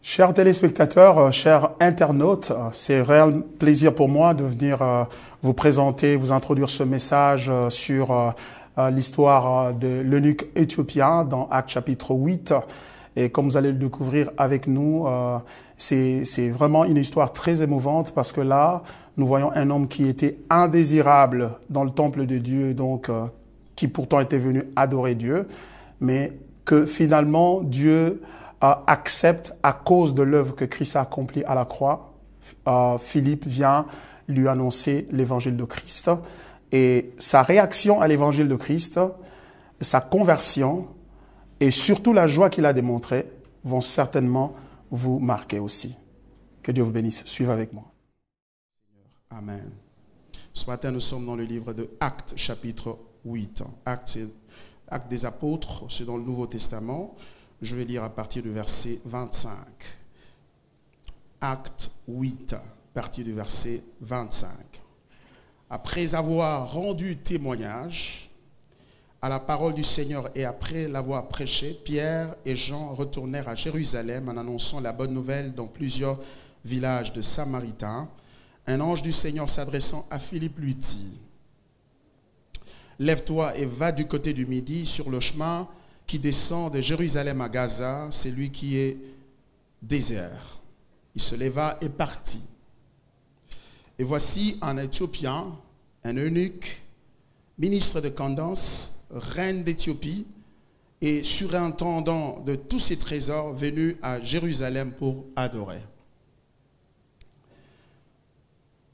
Chers téléspectateurs, chers internautes, c'est un réel plaisir pour moi de venir vous présenter, vous introduire ce message sur l'histoire de l'eunuque éthiopien dans Actes chapitre 8. Et comme vous allez le découvrir avec nous, c'est vraiment une histoire très émouvante parce que là, nous voyons un homme qui était indésirable dans le temple de Dieu, donc qui pourtant était venu adorer Dieu, mais que finalement Dieu accepte à cause de l'œuvre que Christ a accomplie à la croix. Philippe vient lui annoncer l'évangile de Christ et sa réaction à l'évangile de Christ, sa conversion et surtout la joie qu'il a démontrée vont certainement vous marquer aussi. Que Dieu vous bénisse. Suivez avec moi. Amen. Ce matin, nous sommes dans le livre de Actes, chapitre 8. Actes des apôtres, c'est dans le Nouveau Testament. Je vais lire à partir du verset 25. Acte 8, à partir du verset 25. Après avoir rendu témoignage à la parole du Seigneur et après l'avoir prêché, Pierre et Jean retournèrent à Jérusalem en annonçant la bonne nouvelle dans plusieurs villages de Samaritains. Un ange du Seigneur s'adressant à Philippe lui dit: « Lève-toi et va du côté du midi sur le chemin qui descend de Jérusalem à Gaza, c'est lui qui est désert. » Il se leva et partit. Et voici un Éthiopien, un eunuque, ministre de Candace, reine d'Éthiopie, et surintendant de tous ses trésors, venu à Jérusalem pour adorer.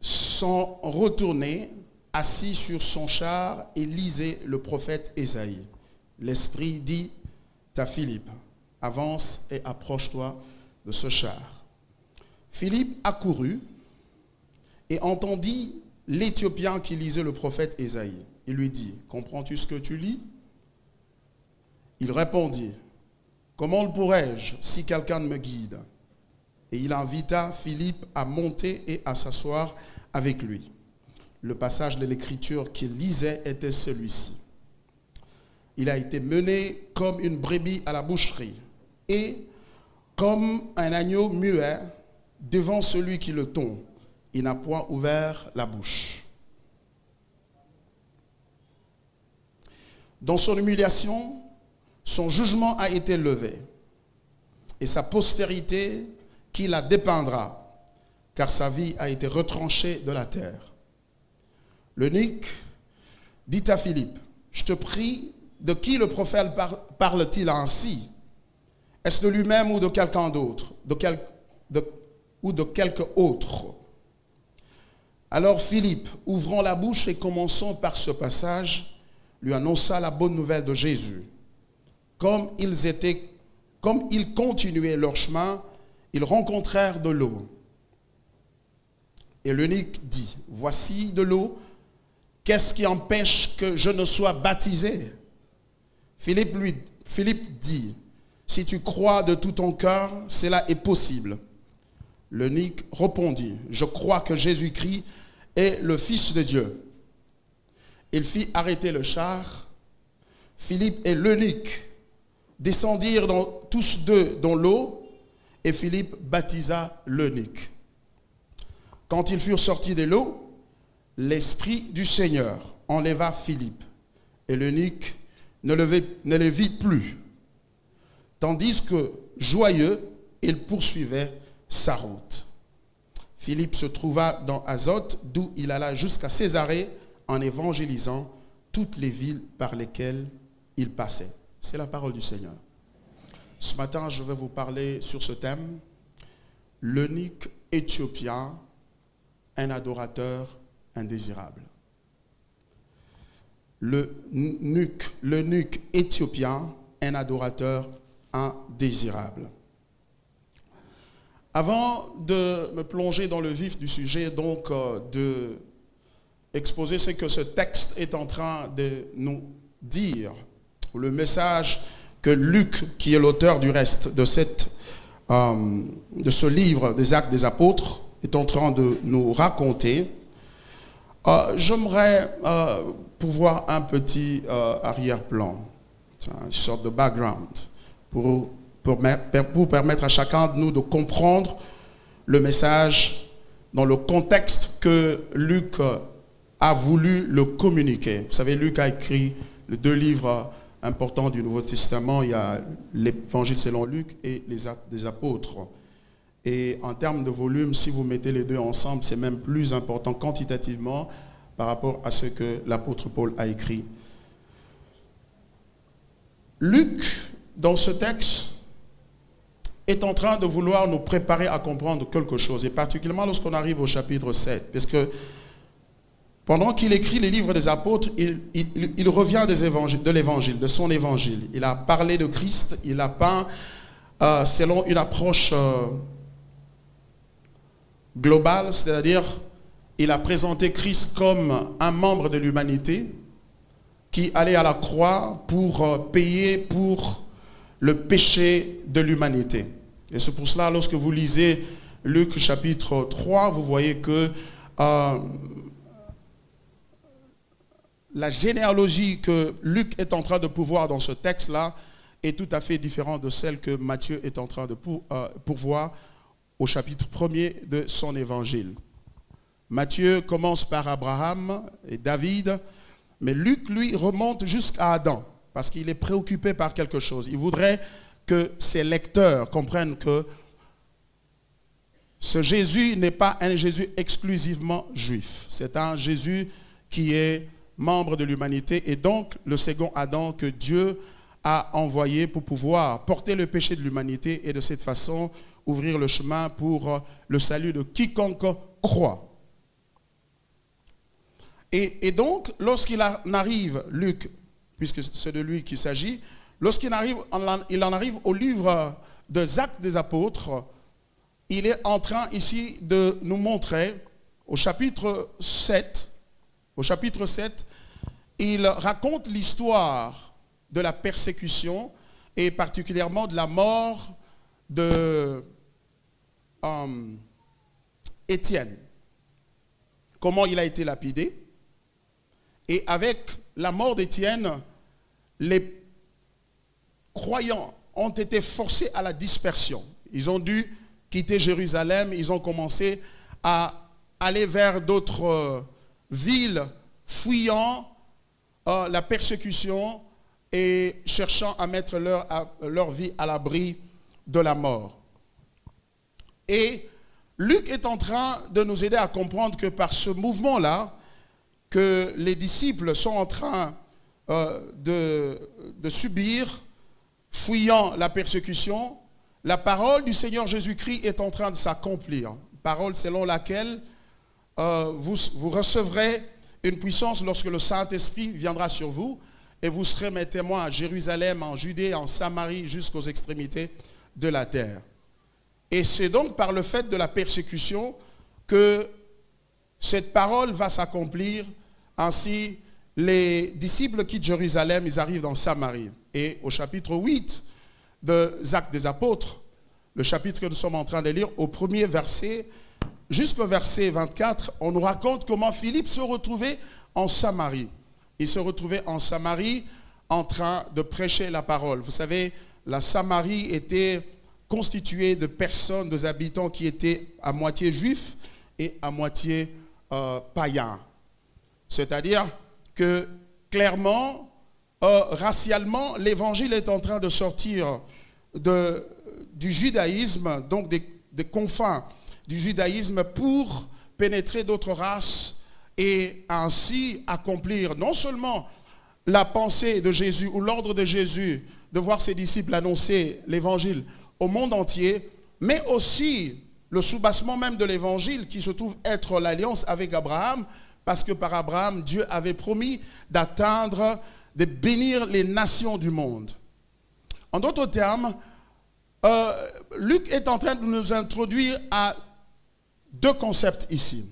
Sont retournés, assis sur son char, et lisait le prophète Ésaïe. L'Esprit dit à Philippe: avance et approche-toi de ce char. Philippe accourut et entendit l'Éthiopien qui lisait le prophète Ésaïe. Il lui dit: comprends-tu ce que tu lis? Il répondit: comment le pourrais-je si quelqu'un me guide? Et il invita Philippe à monter et à s'asseoir avec lui. Le passage de l'Écriture qu'il lisait était celui-ci: il a été mené comme une brebis à la boucherie et comme un agneau muet devant celui qui le tond. Il n'a point ouvert la bouche. Dans son humiliation, son jugement a été levé et sa postérité qui la dépeindra, car sa vie a été retranchée de la terre. L'eunuque dit à Philippe: je te prie, de qui le prophète parle-t-il ainsi? Est-ce de lui-même ou de quelqu'un d'autre? Ou de quelque autre? Alors Philippe, ouvrant la bouche et commençant par ce passage, lui annonça la bonne nouvelle de Jésus. Comme ils continuaient leur chemin, ils rencontrèrent de l'eau. Et l'eunuque dit: voici de l'eau, qu'est-ce qui empêche que je ne sois baptisé? Philippe dit: si tu crois de tout ton cœur, cela est possible. L'eunuque répondit: je crois que Jésus-Christ est le Fils de Dieu. Il fit arrêter le char. Philippe et l'eunuque descendirent tous deux dans l'eau, et Philippe baptisa l'eunuque. Quand ils furent sortis de l'eau, l'Esprit du Seigneur enleva Philippe, et l'eunuque ne le vit plus, tandis que, joyeux, il poursuivait sa route. Philippe se trouva dans Azote, d'où il alla jusqu'à Césarée, en évangélisant toutes les villes par lesquelles il passait. C'est la parole du Seigneur. Ce matin, je vais vous parler sur ce thème: l'eunuque éthiopien, un adorateur indésirable. L'eunuque éthiopien, un adorateur indésirable. Avant de me plonger dans le vif du sujet, donc de exposer ce que ce texte est en train de nous dire, le message que Luc, qui est l'auteur du reste de ce livre des Actes des Apôtres, est en train de nous raconter, j'aimerais pour voir un petit arrière-plan, une sorte de background, pour permettre à chacun de nous de comprendre le message dans le contexte que Luc a voulu le communiquer. Vous savez, Luc a écrit les 2 livres importants du Nouveau Testament. Il y a l'Évangile selon Luc et les Actes des Apôtres. Et en termes de volume, si vous mettez les 2 ensemble, c'est même plus important quantitativement par rapport à ce que l'apôtre Paul a écrit. Luc, dans ce texte, est en train de vouloir nous préparer à comprendre quelque chose, et particulièrement lorsqu'on arrive au chapitre 7, parce que pendant qu'il écrit les livres des apôtres, il revient de l'évangile, de son évangile. Il a parlé de Christ, il a peint selon une approche globale, c'est-à-dire il a présenté Christ comme un membre de l'humanité qui allait à la croix pour payer pour le péché de l'humanité. Et c'est pour cela, lorsque vous lisez Luc chapitre 3, vous voyez que la généalogie que Luc est en train de pourvoir dans ce texte-là est tout à fait différente de celle que Matthieu est en train de pourvoir au chapitre 1er de son évangile. Matthieu commence par Abraham et David, mais Luc, lui, remonte jusqu'à Adam, parce qu'il est préoccupé par quelque chose. Il voudrait que ses lecteurs comprennent que ce Jésus n'est pas un Jésus exclusivement juif. C'est un Jésus qui est membre de l'humanité et donc le second Adam que Dieu a envoyé pour pouvoir porter le péché de l'humanité et de cette façon ouvrir le chemin pour le salut de quiconque croit. Et donc, lorsqu'il en arrive, Luc, puisque c'est de lui qu'il s'agit, lorsqu'il en arrive au livre des Actes des Apôtres, il est en train ici de nous montrer, au chapitre 7, il raconte l'histoire de la persécution et particulièrement de la mort de Étienne. Comment il a été lapidé. Et avec la mort d'Étienne, les croyants ont été forcés à la dispersion. Ils ont dû quitter Jérusalem, ils ont commencé à aller vers d'autres villes, fuyant la persécution et cherchant à mettre leur vie à l'abri de la mort. Et Luc est en train de nous aider à comprendre que par ce mouvement-là, que les disciples sont en train de subir, fuyant la persécution, la parole du Seigneur Jésus-Christ est en train de s'accomplir. Parole selon laquelle vous recevrez une puissance lorsque le Saint-Esprit viendra sur vous et vous serez mes témoins à Jérusalem, en Judée, en Samarie, jusqu'aux extrémités de la terre. Et c'est donc par le fait de la persécution que cette parole va s'accomplir. Ainsi, les disciples quittent Jérusalem, ils arrivent dans Samarie. Et au chapitre 8 des Actes des Apôtres, le chapitre que nous sommes en train de lire, au premier verset, jusqu'au verset 24, on nous raconte comment Philippe se retrouvait en Samarie. Il se retrouvait en Samarie en train de prêcher la parole. Vous savez, la Samarie était constituée de personnes, des habitants qui étaient à moitié juifs et à moitié païens. C'est-à-dire que clairement, racialement, l'évangile est en train de sortir du judaïsme, donc des confins du judaïsme pour pénétrer d'autres races et ainsi accomplir non seulement la pensée de Jésus ou l'ordre de Jésus de voir ses disciples annoncer l'évangile au monde entier, mais aussi le soubassement même de l'évangile qui se trouve être l'alliance avec Abraham, parce que par Abraham, Dieu avait promis d'atteindre, de bénir les nations du monde. En d'autres termes, Luc est en train de nous introduire à deux concepts ici.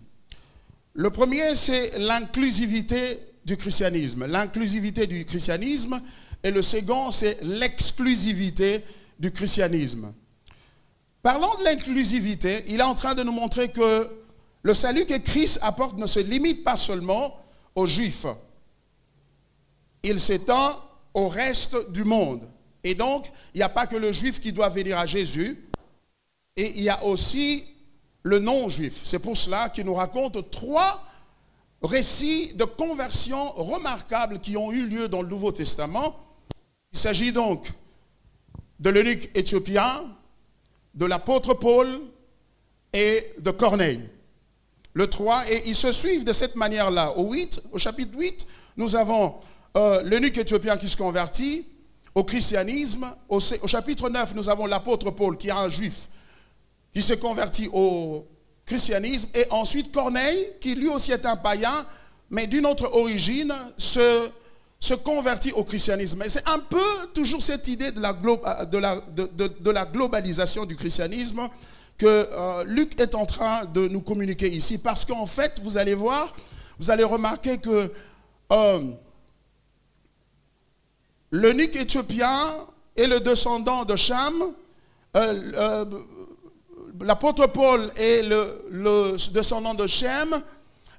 Le premier, c'est l'inclusivité du christianisme. L'inclusivité du christianisme. Et le second, c'est l'exclusivité du christianisme. Parlant de l'inclusivité, il est en train de nous montrer que le salut que Christ apporte ne se limite pas seulement aux Juifs. il s'étend au reste du monde. Et donc, il n'y a pas que le juif qui doit venir à Jésus, et il y a aussi le non-juif. C'est pour cela qu'il nous raconte 3 récits de conversion remarquables qui ont eu lieu dans le Nouveau Testament. Il s'agit donc de l'eunuque éthiopien, de l'apôtre Paul et de Corneille. Le 3, et ils se suivent de cette manière-là. Au chapitre 8, nous avons l'eunuque éthiopien qui se convertit au christianisme. Au chapitre 9, nous avons l'apôtre Paul qui est un juif qui se convertit au christianisme. Et ensuite Corneille, qui lui aussi est un païen, mais d'une autre origine, se convertit au christianisme. Et c'est un peu toujours cette idée de la globalisation du christianisme que Luc est en train de nous communiquer ici. Parce qu'en fait, vous allez voir, vous allez remarquer que l'eunuque éthiopien est le descendant de Cham, l'apôtre Paul est le descendant de Shem,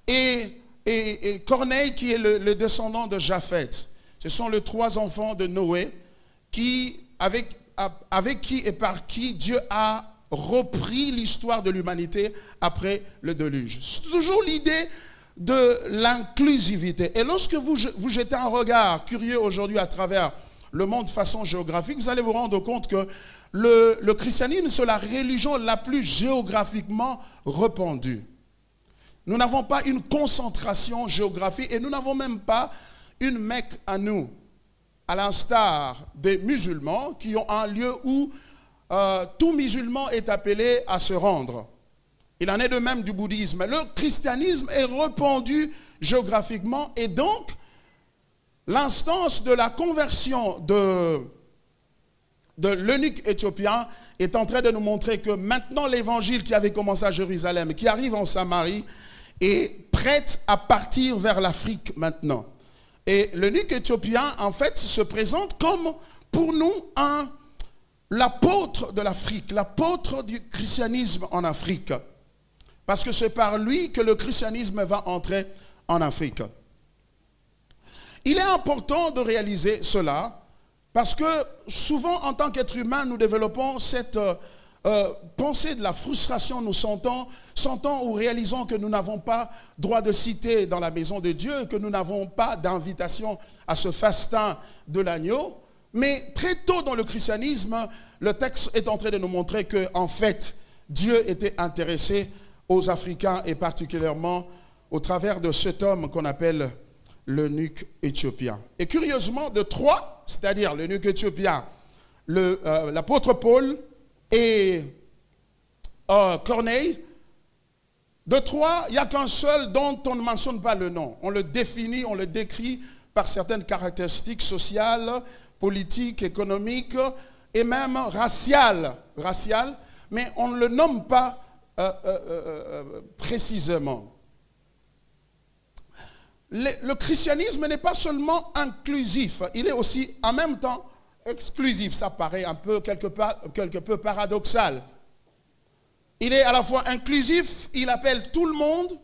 et Corneille qui est le descendant de Japheth. Ce sont les 3 enfants de Noé avec qui et par qui Dieu a repris l'histoire de l'humanité après le déluge. C'est toujours l'idée de l'inclusivité. Et lorsque vous jetez un regard curieux aujourd'hui à travers le monde de façon géographique, vous allez vous rendre compte que le christianisme, c'est la religion la plus géographiquement répandue. Nous n'avons pas une concentration géographique et nous n'avons même pas une Mecque à nous, à l'instar des musulmans qui ont un lieu où tout musulman est appelé à se rendre. Il en est de même du bouddhisme. Le christianisme est répandu géographiquement et donc l'instance de la conversion de l'eunuque éthiopien est en train de nous montrer que maintenant l'évangile qui avait commencé à Jérusalem, qui arrive en Samarie, est prête à partir vers l'Afrique maintenant. Et l'eunuque éthiopien, en fait, se présente comme, pour nous, l'apôtre de l'Afrique, l'apôtre du christianisme en Afrique. Parce que c'est par lui que le christianisme va entrer en Afrique. Il est important de réaliser cela, parce que souvent, en tant qu'être humain, nous développons cette pensée de la frustration. Nous sentons ou réalisons que nous n'avons pas droit de cité dans la maison de Dieu, que nous n'avons pas d'invitation à ce fastin de l'agneau. Mais très tôt dans le christianisme, le texte est en train de nous montrer qu'en fait, Dieu était intéressé aux Africains et particulièrement au travers de cet homme qu'on appelle l'eunuque éthiopien. Et curieusement, de 3, c'est-à-dire l'eunuque éthiopien, l'apôtre Paul et Corneille, de 3, il n'y a qu'un seul dont on ne mentionne pas le nom. On le définit, on le décrit par certaines caractéristiques sociales, politiques, économiques et même raciales, mais on ne le nomme pas précisément. Le christianisme n'est pas seulement inclusif, il est aussi en même temps exclusif. Ça paraît un peu quelque peu paradoxal. Il est à la fois inclusif, il appelle tout le monde.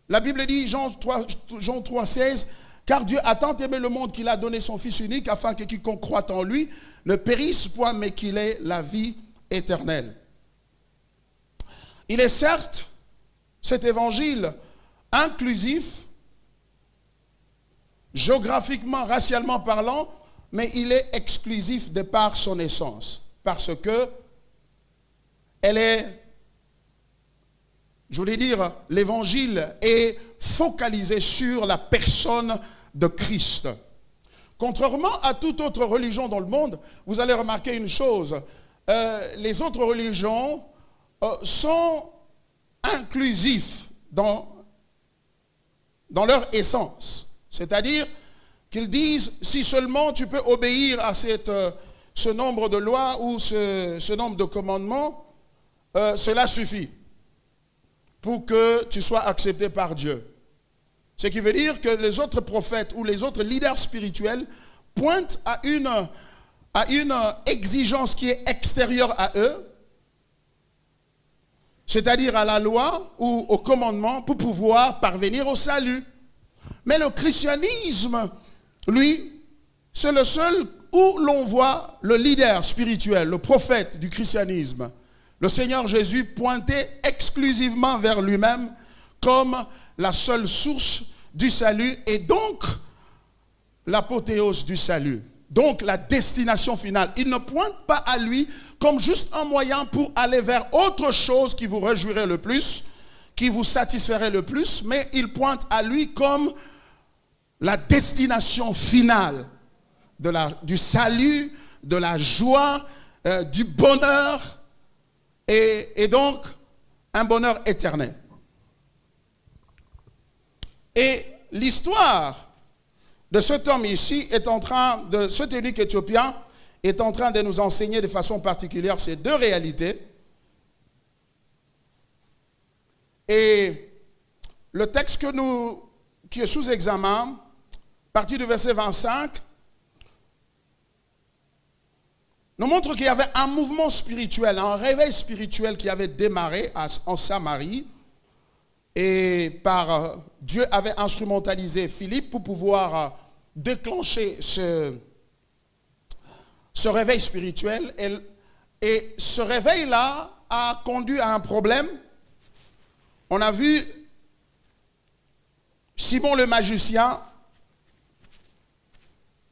La Bible dit, Jean 3,16, car Dieu a tant aimé le monde qu'il a donné son Fils unique, afin que quiconque croit en lui ne périsse point, mais qu'il ait la vie éternelle. Il est certes, cet évangile, inclusif, géographiquement, racialement parlant, mais il est exclusif de par son essence. Parce que elle est, je voulais dire, l'évangile est focalisé sur la personne de Christ. Contrairement à toute autre religion dans le monde, vous allez remarquer une chose, les autres religions sont inclusifs dans leur essence. C'est-à-dire qu'ils disent, si seulement tu peux obéir à ce nombre de lois ou ce nombre de commandements, cela suffit pour que tu sois accepté par Dieu. Ce qui veut dire que les autres prophètes ou les autres leaders spirituels pointent à une exigence qui est extérieure à eux, c'est-à-dire à la loi ou au commandement pour pouvoir parvenir au salut. Mais le christianisme lui, c'est le seul où l'on voit le leader spirituel, le prophète du christianisme, le Seigneur Jésus, pointer exclusivement vers lui-même comme la seule source du salut et donc l'apothéose du salut. Donc la destination finale. Il ne pointe pas à lui comme juste un moyen pour aller vers autre chose qui vous réjouirait le plus, qui vous satisferait le plus, mais il pointe à lui comme la destination finale du salut, de la joie, du bonheur et donc un bonheur éternel. Et l'histoire de cet homme ici est en train de, cet eunuque éthiopien est en train de nous enseigner de façon particulière ces deux réalités. Et le texte qui est sous examen, à partir du verset 25, nous montre qu'il y avait un mouvement spirituel, un réveil spirituel qui avait démarré en Samarie. Et Dieu avait instrumentalisé Philippe pour pouvoir déclencher ce réveil spirituel. Et ce réveil-là a conduit à un problème. On a vu Simon le magicien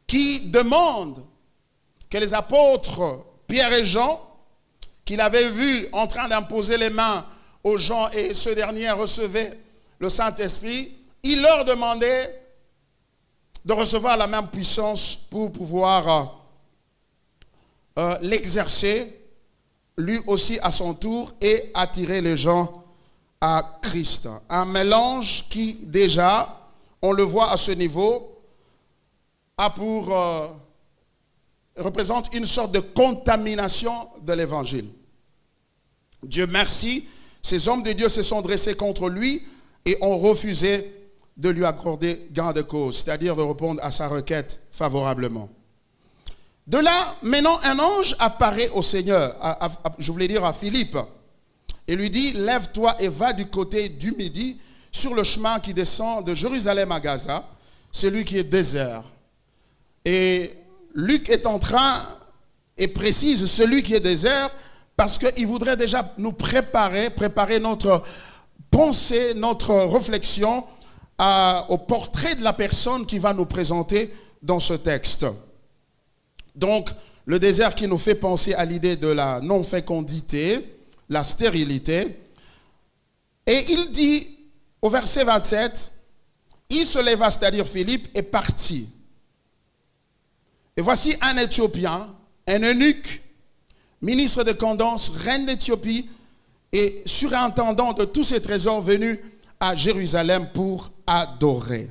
qui demande que les apôtres Pierre et Jean, qu'il avait vus en train d'imposer les mains aux gens et ce dernier recevait le Saint-Esprit, il leur demandait de recevoir la même puissance pour pouvoir l'exercer lui aussi à son tour et attirer les gens à Christ. Un mélange qui déjà, on le voit à ce niveau, représente une sorte de contamination de l'évangile. Dieu merci, ces hommes de Dieu se sont dressés contre lui et ont refusé de lui accorder gain de cause, c'est-à-dire de répondre à sa requête favorablement. De là, maintenant, un ange apparaît au Seigneur, je voulais dire à Philippe, et lui dit, lève-toi et va du côté du midi sur le chemin qui descend de Jérusalem à Gaza, celui qui est désert. Et Luc est en train, et précise celui qui est désert, parce qu'il voudrait déjà nous préparer notre pensée, notre réflexion au portrait de la personne qui va nous présenter dans ce texte. Donc, le désert qui nous fait penser à l'idée de la non-fécondité, la stérilité. Et il dit, au verset 27, il se leva, c'est-à-dire Philippe, est parti. Et voici un Éthiopien, un eunuque, ministre de Candace, reine d'Éthiopie, et surintendant de tous ses trésors venus à Jérusalem pour adorer.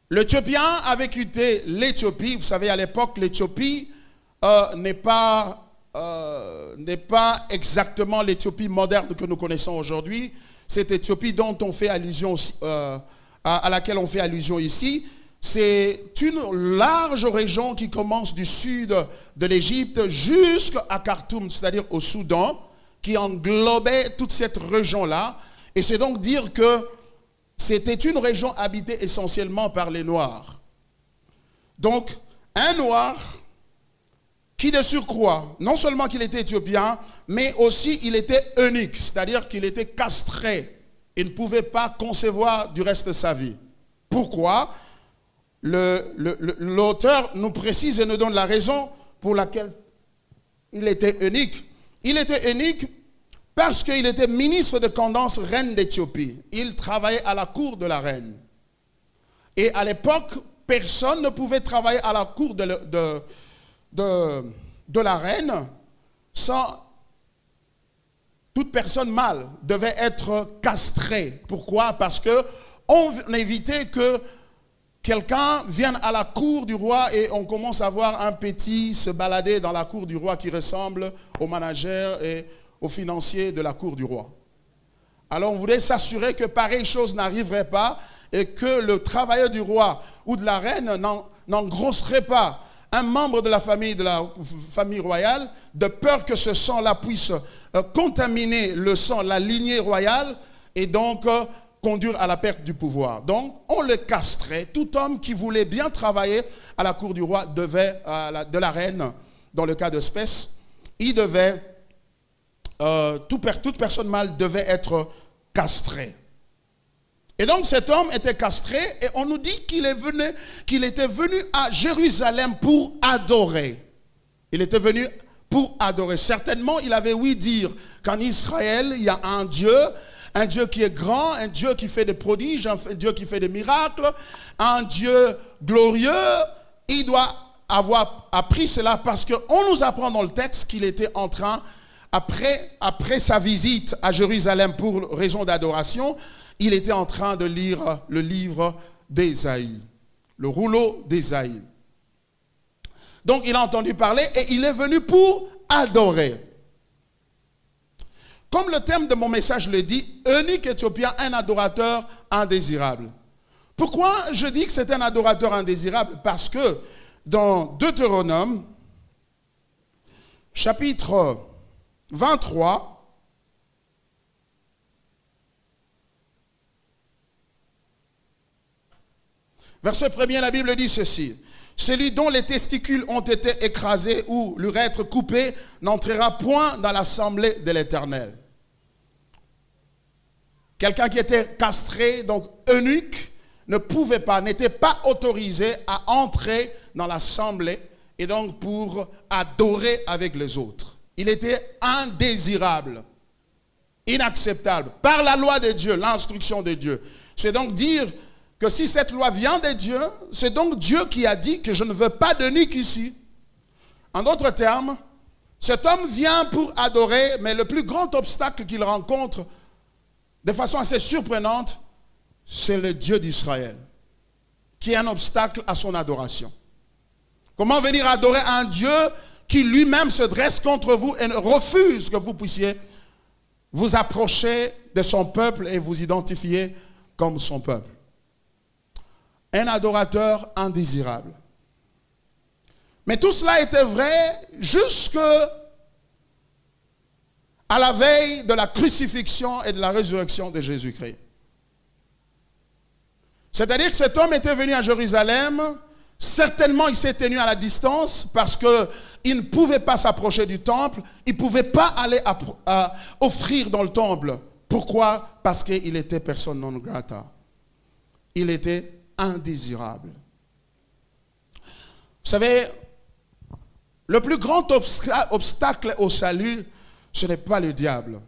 L'Éthiopien avait quitté l'Éthiopie. Vous savez, à l'époque, l'Éthiopie n'est pas exactement l'Éthiopie moderne que nous connaissons aujourd'hui. Cette Éthiopie dont on fait allusion, à laquelle on fait allusion ici, c'est une large région qui commence du sud de l'Égypte jusqu'à Khartoum, c'est-à-dire au Soudan, qui englobait toute cette région-là. Et c'est donc dire que c'était une région habitée essentiellement par les Noirs. Donc, un Noir qui de surcroît, non seulement qu'il était éthiopien, mais aussi il était eunuque, c'est-à-dire qu'il était castré. Il ne pouvait pas concevoir du reste de sa vie. Pourquoi ? L'auteur nous précise et nous donne la raison pour laquelle il était eunuque. Il était eunuque parce qu'il était ministre de Candace, reine d'Éthiopie. Il travaillait à la cour de la reine. Et à l'époque, personne ne pouvait travailler à la cour de la reine sans... Toute personne mâle devait être castrée. Pourquoi? Parce qu'on évitait que quelqu'un vienne à la cour du roi et on commence à voir un petit se balader dans la cour du roi qui ressemble au manager et au financier de la cour du roi. Alors on voulait s'assurer que pareille chose n'arriverait pas et que le travailleur du roi ou de la reine n'engrosserait pas un membre de la famille royale, de peur que ce sang-là puisse contaminer le sang, la lignée royale, et donc conduire à la perte du pouvoir. Donc, on le castrait. Tout homme qui voulait bien travailler à la cour du roi devait, de la reine, dans le cas de Spèce, il devait, toute personne mâle devait être castrée. Et donc cet homme était castré et on nous dit qu'il était venu à Jérusalem pour adorer. Il était venu pour adorer. Certainement, il avait ouï dire qu'en Israël, il y a un Dieu qui est grand, un Dieu qui fait des prodiges, un Dieu qui fait des miracles, un Dieu glorieux. Il doit avoir appris cela parce qu'on nous apprend dans le texte qu'il était en train, après sa visite à Jérusalem pour raison d'adoration, il était en train de lire le livre d'Ésaïe, le rouleau d'Ésaïe. Donc il a entendu parler et il est venu pour adorer. Comme le thème de mon message le dit, eunuque éthiopien, un adorateur indésirable. Pourquoi je dis que c'est un adorateur indésirable? Parce que dans Deutéronome, chapitre 23, verset 1er, la Bible dit ceci. Celui dont les testicules ont été écrasés ou l'urètre coupé n'entrera point dans l'assemblée de l'Éternel. Quelqu'un qui était castré, donc eunuque, ne pouvait pas, n'était pas autorisé à entrer dans l'assemblée et donc pour adorer avec les autres. Il était indésirable, inacceptable. Par la loi de Dieu, l'instruction de Dieu. C'est donc dire que si cette loi vient de Dieu, c'est donc Dieu qui a dit que je ne veux pas d'eunuque ici. En d'autres termes, cet homme vient pour adorer, mais le plus grand obstacle qu'il rencontre de façon assez surprenante, c'est le Dieu d'Israël, qui est un obstacle à son adoration. Comment venir adorer un Dieu qui lui-même se dresse contre vous et refuse que vous puissiez vous approcher de son peuple et vous identifier comme son peuple? Un adorateur indésirable. Mais tout cela était vrai jusque à la veille de la crucifixion et de la résurrection de Jésus-Christ. C'est-à-dire que cet homme était venu à Jérusalem, certainement il s'est tenu à la distance parce qu'il ne pouvait pas s'approcher du temple, il ne pouvait pas aller offrir dans le temple. Pourquoi? Parce qu'il était persona non grata. Il était indésirable. Vous savez, le plus grand obstacle au salut, ce n'est pas le diable.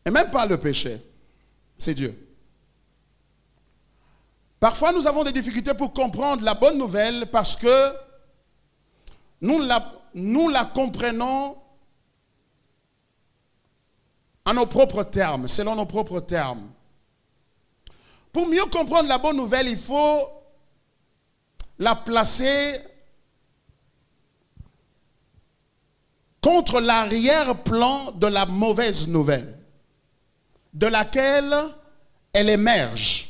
Et même pas le péché. C'est Dieu. Parfois, nous avons des difficultés pour comprendre la bonne nouvelle parce que nous la comprenons à nos propres termes, selon nos propres termes. Pour mieux comprendre la bonne nouvelle, il faut la placer contre l'arrière-plan de la mauvaise nouvelle, de laquelle elle émerge.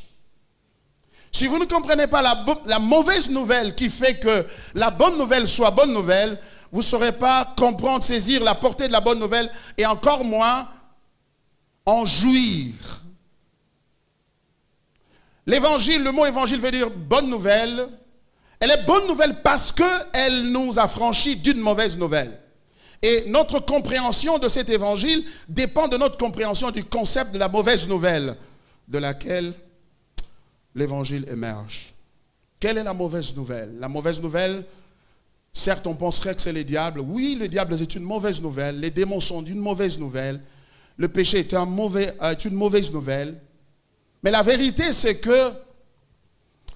Si vous ne comprenez pas la mauvaise nouvelle qui fait que la bonne nouvelle soit bonne nouvelle, vous ne saurez pas comprendre, saisir la portée de la bonne nouvelle et encore moins en jouir. L'évangile, le mot évangile veut dire bonne nouvelle. Elle est bonne nouvelle parce qu'elle nous a franchi d'une mauvaise nouvelle. Et notre compréhension de cet évangile dépend de notre compréhension du concept de la mauvaise nouvelle de laquelle l'évangile émerge. Quelle est la mauvaise nouvelle? La mauvaise nouvelle, certes on penserait que c'est le diable. Oui, le diable est une mauvaise nouvelle. Les démons sont une mauvaise nouvelle. Le péché est une mauvaise nouvelle. Mais la vérité, c'est que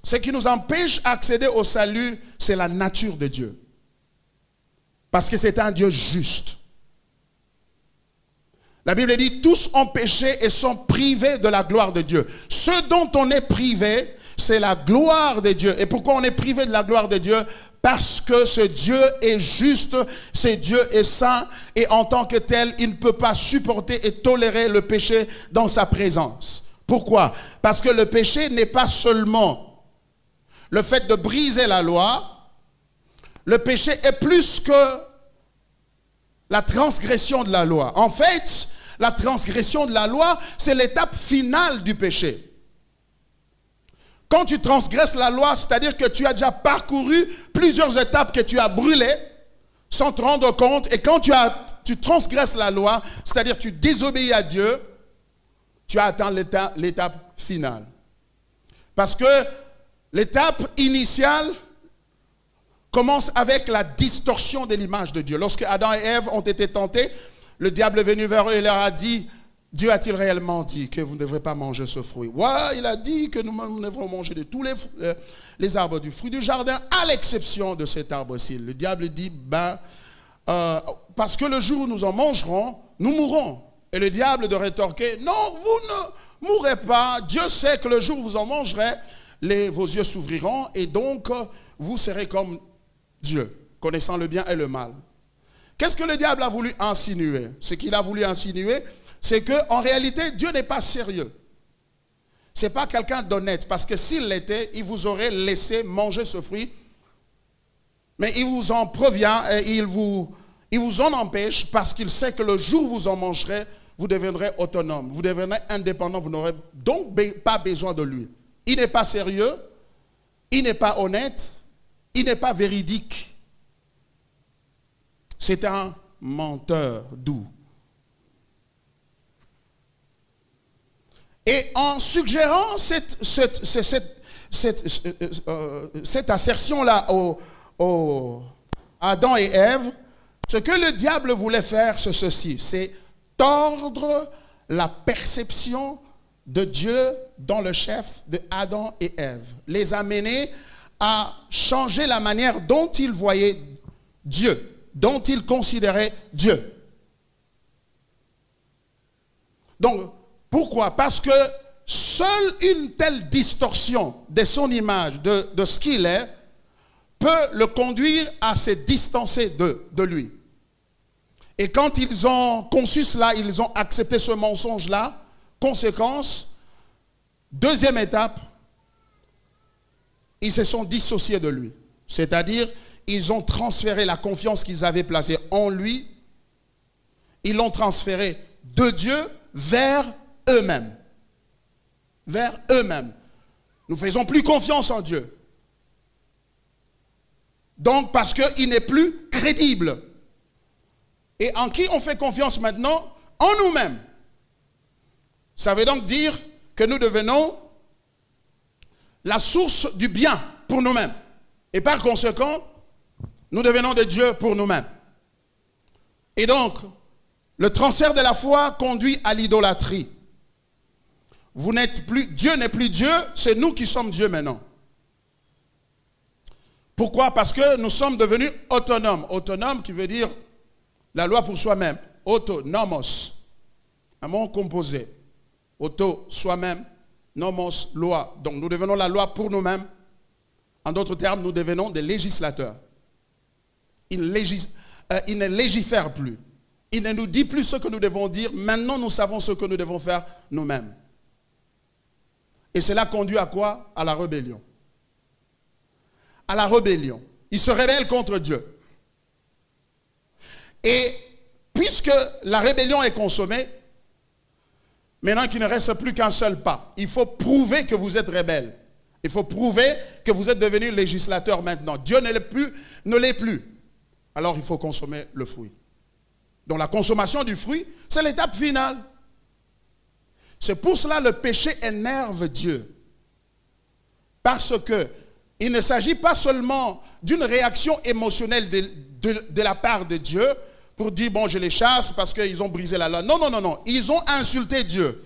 ce qui nous empêche d'accéder au salut, c'est la nature de Dieu. Parce que c'est un Dieu juste. La Bible dit, tous ont péché et sont privés de la gloire de Dieu. Ce dont on est privé, c'est la gloire de Dieu. Et pourquoi on est privé de la gloire de Dieu? Parce que ce Dieu est juste, ce Dieu est saint, et en tant que tel, il ne peut pas supporter et tolérer le péché dans sa présence. Pourquoi? Parce que le péché n'est pas seulement le fait de briser la loi. Le péché est plus que la transgression de la loi. En fait, la transgression de la loi, c'est l'étape finale du péché. Quand tu transgresses la loi, c'est-à-dire que tu as déjà parcouru plusieurs étapes que tu as brûlées sans te rendre compte. Et quand tu transgresses la loi, c'est-à-dire tu désobéis à Dieu, tu as atteint l'étape finale. Parce que l'étape initiale commence avec la distorsion de l'image de Dieu. Lorsque Adam et Ève ont été tentés, le diable est venu vers eux et leur a dit, Dieu a-t-il réellement dit que vous ne devrez pas manger ce fruit? Ouais, il a dit que nous devrons manger de tous les arbres du fruit du jardin, à l'exception de cet arbre-ci. Le diable dit, parce que le jour où nous en mangerons, nous mourrons. Et le diable de rétorquer, non, vous ne mourrez pas. Dieu sait que le jour où vous en mangerez, vos yeux s'ouvriront et donc vous serez comme Dieu, connaissant le bien et le mal. Qu'est-ce que le diable a voulu insinuer? Ce qu'il a voulu insinuer, c'est qu'en réalité, Dieu n'est pas sérieux. Ce n'est pas quelqu'un d'honnête, parce que s'il l'était, il vous aurait laissé manger ce fruit. Mais il vous en provient et il vous en empêche, parce qu'il sait que le jour où vous en mangerez, vous deviendrez autonome, vous deviendrez indépendant, vous n'aurez donc pas besoin de lui. Il n'est pas sérieux, il n'est pas honnête, il n'est pas véridique. C'est un menteur doux. Et en suggérant cette assertion-là aux Adam et Ève, ce que le diable voulait faire, c'est ceci, c'est tordre la perception de Dieu dans le chef de Adam et Ève. Les amener à changer la manière dont ils voyaient Dieu, dont ils considéraient Dieu. Donc, pourquoi? Parce que seule une telle distorsion de son image, de ce qu'il est, peut le conduire à se distancer de lui. Et quand ils ont conçu cela, ils ont accepté ce mensonge-là, conséquence, deuxième étape, ils se sont dissociés de lui. C'est-à-dire, ils ont transféré la confiance qu'ils avaient placée en lui, ils l'ont transféré de Dieu vers eux-mêmes. Vers eux-mêmes. Nous ne faisons plus confiance en Dieu. Donc, parce qu'il n'est plus crédible. Et en qui on fait confiance maintenant? En nous-mêmes. Ça veut donc dire que nous devenons la source du bien pour nous-mêmes. Et par conséquent, nous devenons de Dieu pour nous-mêmes. Et donc, le transfert de la foi conduit à l'idolâtrie. Vous n'êtes plus, Dieu n'est plus Dieu, c'est nous qui sommes Dieu maintenant. Pourquoi? Parce que nous sommes devenus autonomes. Autonome qui veut dire la loi pour soi-même. Autonomos. Un mot composé. Auto, soi-même. Nomos, loi. Donc nous devenons la loi pour nous-mêmes. En d'autres termes, nous devenons des législateurs. Il ne légifère plus. Il ne nous dit plus ce que nous devons dire. Maintenant, nous savons ce que nous devons faire nous-mêmes. Et cela conduit à quoi? À la rébellion. À la rébellion. Il se rebelle contre Dieu. Et puisque la rébellion est consommée, maintenant qu'il ne reste plus qu'un seul pas. Il faut prouver que vous êtes rebelle. Il faut prouver que vous êtes devenu législateur maintenant. Dieu ne l'est plus. Alors il faut consommer le fruit. Donc la consommation du fruit, c'est l'étape finale. C'est pour cela que le péché énerve Dieu. Parce que il ne s'agit pas seulement d'une réaction émotionnelle de la part de Dieu pour dire, bon, je les chasse parce qu'ils ont brisé la loi. Non, non, non, non. Ils ont insulté Dieu.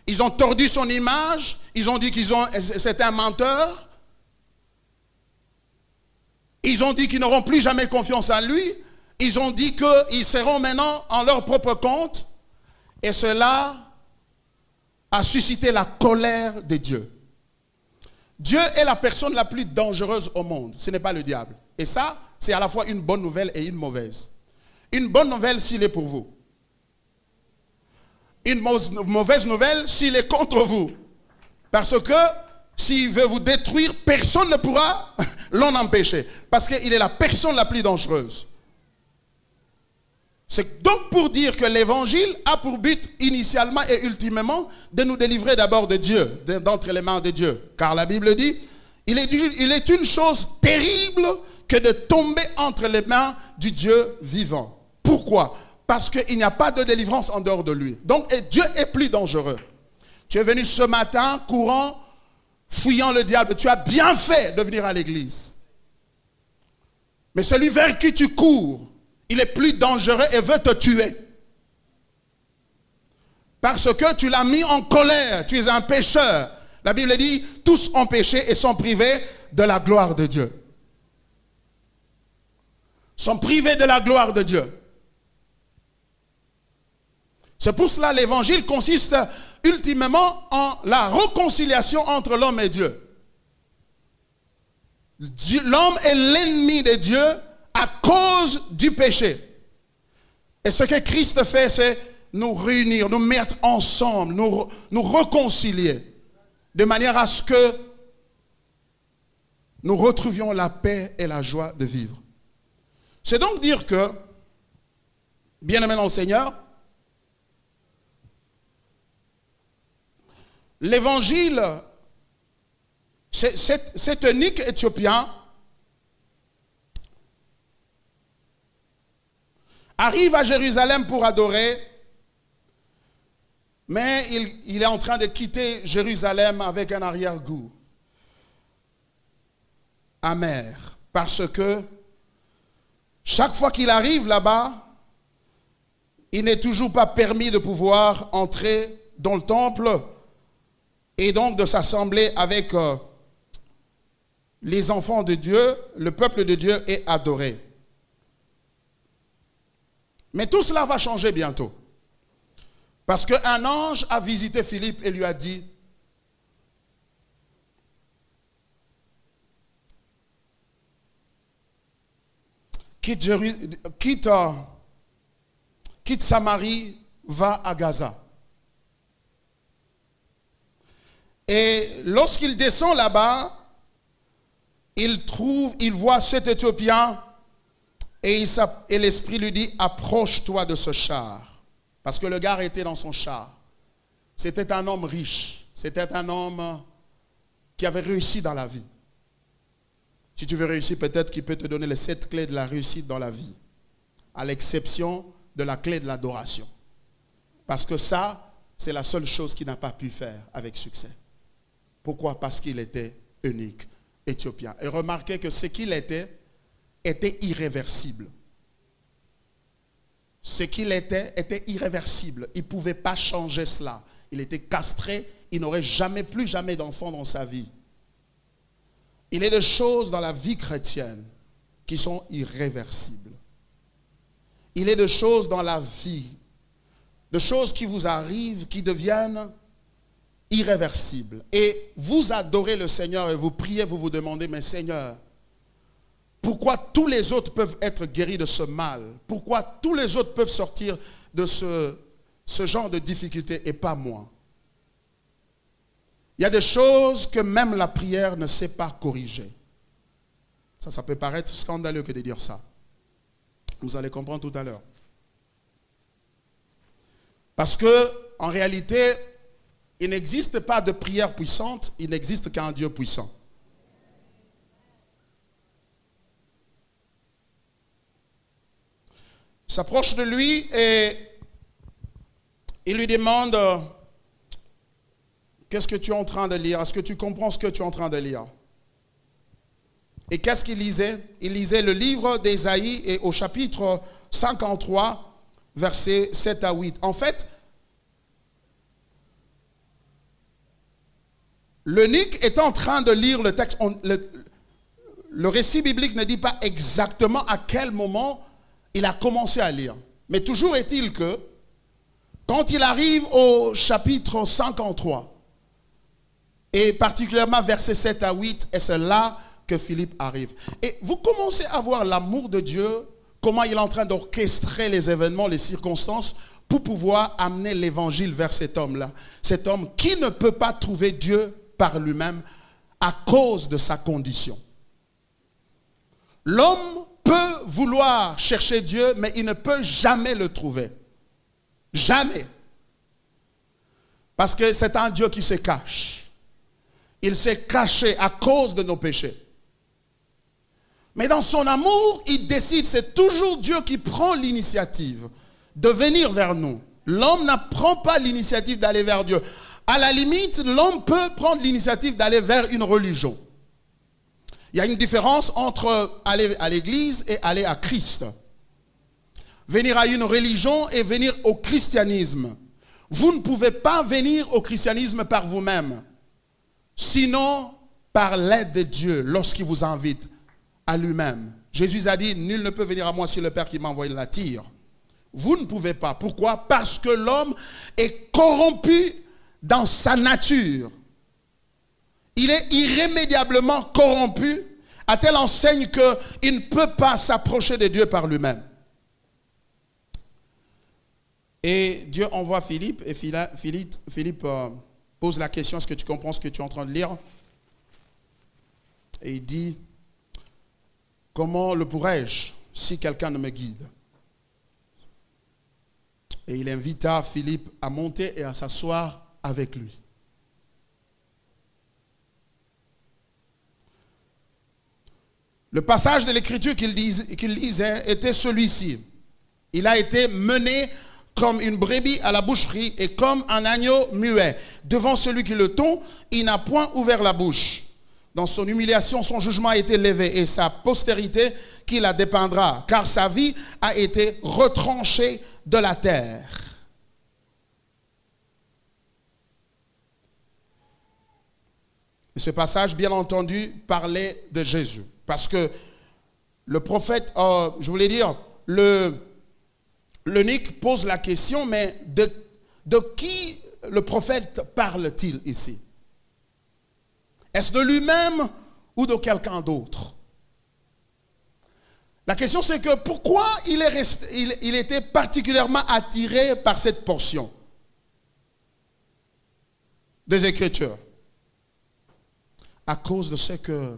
Ils ont tordu son image. Ils ont dit c'est un menteur. Ils ont dit qu'ils n'auront plus jamais confiance en lui. Ils ont dit qu'ils seront maintenant en leur propre compte. Et cela a suscité la colère de Dieu. Dieu est la personne la plus dangereuse au monde. Ce n'est pas le diable. Et ça, c'est à la fois une bonne nouvelle et une mauvaise. Une bonne nouvelle s'il est pour vous. Une mauvaise nouvelle s'il est contre vous. Parce que s'il veut vous détruire, personne ne pourra l'en empêcher. Parce qu'il est la personne la plus dangereuse. C'est donc pour dire que l'évangile a pour but initialement et ultimement de nous délivrer d'abord de Dieu, d'entre les mains de Dieu. Car la Bible dit, il est une chose terrible que de tomber entre les mains du Dieu vivant. Pourquoi? Parce qu'il n'y a pas de délivrance en dehors de lui. Donc Dieu est plus dangereux. Tu es venu ce matin courant, fuyant le diable. Tu as bien fait de venir à l'église. Mais celui vers qui tu cours, il est plus dangereux et veut te tuer. Parce que tu l'as mis en colère. Tu es un pécheur. La Bible dit, tous ont péché et sont privés de la gloire de Dieu. Sont privés de la gloire de Dieu. C'est pour cela l'évangile consiste ultimement en la réconciliation entre l'homme et Dieu. L'homme est l'ennemi de Dieu à cause du péché. Et ce que Christ fait, c'est nous réunir, nous mettre ensemble, nous réconcilier, de manière à ce que nous retrouvions la paix et la joie de vivre. C'est donc dire que, bien-aimés dans le Seigneur, l'évangile, cet eunuque éthiopien arrive à Jérusalem pour adorer, mais il est en train de quitter Jérusalem avec un arrière-goût amer. Parce que chaque fois qu'il arrive là-bas, il n'est toujours pas permis de pouvoir entrer dans le temple et donc de s'assembler avec les enfants de Dieu, le peuple de Dieu, et adorer. Mais tout cela va changer bientôt. Parce qu'un ange a visité Philippe et lui a dit, quitte Samarie, va à Gaza. Et lorsqu'il descend là-bas, il voit cet Éthiopien et l'Esprit lui dit, approche-toi de ce char. Parce que le gars était dans son char. C'était un homme riche. C'était un homme qui avait réussi dans la vie. Si tu veux réussir, peut-être qu'il peut te donner les 7 clés de la réussite dans la vie. À l'exception de la clé de l'adoration. Parce que ça, c'est la seule chose qu'il n'a pas pu faire avec succès. Pourquoi? Parce qu'il était unique, éthiopien. Et remarquez que ce qu'il était irréversible. Ce qu'il était irréversible. Il ne pouvait pas changer cela. Il était castré. Il n'aurait plus jamais d'enfant dans sa vie. Il y a des choses dans la vie chrétienne qui sont irréversibles. Il y a des choses dans la vie, des choses qui vous arrivent, qui deviennent irréversibles. Et vous adorez le Seigneur et vous priez, vous vous demandez, mais Seigneur, pourquoi tous les autres peuvent être guéris de ce mal? Pourquoi tous les autres peuvent sortir de ce genre de difficultés et pas moi? Il y a des choses que même la prière ne sait pas corriger. Ça peut paraître scandaleux que de dire ça. Vous allez comprendre tout à l'heure. Parce que, en réalité, il n'existe pas de prière puissante, il n'existe qu'un Dieu puissant. Il s'approche de lui et il lui demande, qu'est-ce que tu es en train de lire? Est-ce que tu comprends ce que tu es en train de lire? Et qu'est-ce qu'il lisait? Il lisait le livre d'Ésaïe et au chapitre 53, versets 7 à 8. En fait, l'eunuque est en train de lire le texte. Le récit biblique ne dit pas exactement à quel moment il a commencé à lire. Mais toujours est-il que, quand il arrive au chapitre 53, et particulièrement versets 7 à 8, et c'est là que Philippe arrive. Et vous commencez à voir l'amour de Dieu, comment il est en train d'orchestrer les événements, les circonstances, pour pouvoir amener l'évangile vers cet homme-là. Cet homme qui ne peut pas trouver Dieu par lui-même à cause de sa condition. L'homme peut vouloir chercher Dieu, mais il ne peut jamais le trouver. Jamais. Parce que c'est un Dieu qui se cache. Il s'est caché à cause de nos péchés. Mais dans son amour, il décide, c'est toujours Dieu qui prend l'initiative de venir vers nous. L'homme ne prend pas l'initiative d'aller vers Dieu. À la limite, l'homme peut prendre l'initiative d'aller vers une religion. Il y a une différence entre aller à l'église et aller à Christ. Venir à une religion et venir au christianisme. Vous ne pouvez pas venir au christianisme par vous-même. Sinon, par l'aide de Dieu, lorsqu'il vous invite à lui-même. Jésus a dit, nul ne peut venir à moi si le Père qui m'a envoyé l'attire. Vous ne pouvez pas. Pourquoi? Parce que l'homme est corrompu dans sa nature. Il est irrémédiablement corrompu à telle enseigne qu'il ne peut pas s'approcher de Dieu par lui-même. Et Dieu envoie Philippe, et Philippe pose la question, est-ce que tu comprends ce que tu es en train de lire? Et il dit, comment le pourrais-je si quelqu'un ne me guide? Et il invita Philippe à monter et à s'asseoir avec lui. Le passage de l'Écriture qu'il lisait était celui-ci. Il a été mené comme une brebis à la boucherie et comme un agneau muet. Devant celui qui le tond, il n'a point ouvert la bouche. Dans son humiliation, son jugement a été levé et sa postérité qui la dépeindra, car sa vie a été retranchée de la terre. Et ce passage, bien entendu, parlait de Jésus. Parce que le prophète, je voulais dire, l'eunuque pose la question, mais de qui le prophète parle-t-il ici? Est-ce de lui-même ou de quelqu'un d'autre? La question c'est que pourquoi il était particulièrement attiré par cette portion des Écritures? À cause de ce que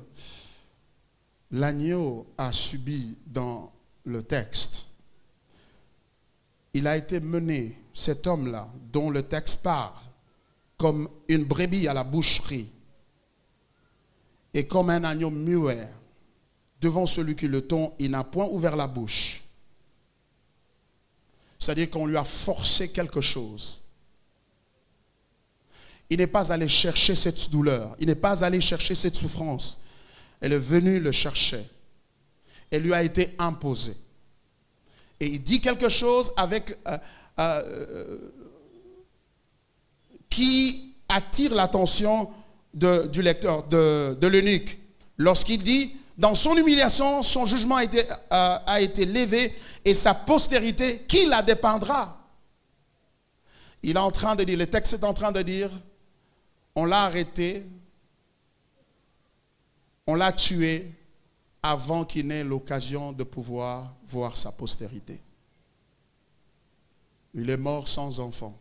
l'agneau a subi dans le texte. Il a été mené, cet homme-là, dont le texte parle, comme une brebis à la boucherie et comme un agneau muet. Devant celui qui le tond, il n'a point ouvert la bouche. C'est-à-dire qu'on lui a forcé quelque chose. Il n'est pas allé chercher cette douleur. Il n'est pas allé chercher cette souffrance. Elle est venue le chercher. Elle lui a été imposée. Et il dit quelque chose avec, qui attire l'attention du lecteur, de l'eunuque. Lorsqu'il dit, dans son humiliation, son jugement a été levé et sa postérité, qui la dépendra? Il est en train de dire, le texte est en train de dire, on l'a arrêté, on l'a tué avant qu'il n'ait l'occasion de pouvoir voir sa postérité. Il est mort sans enfant.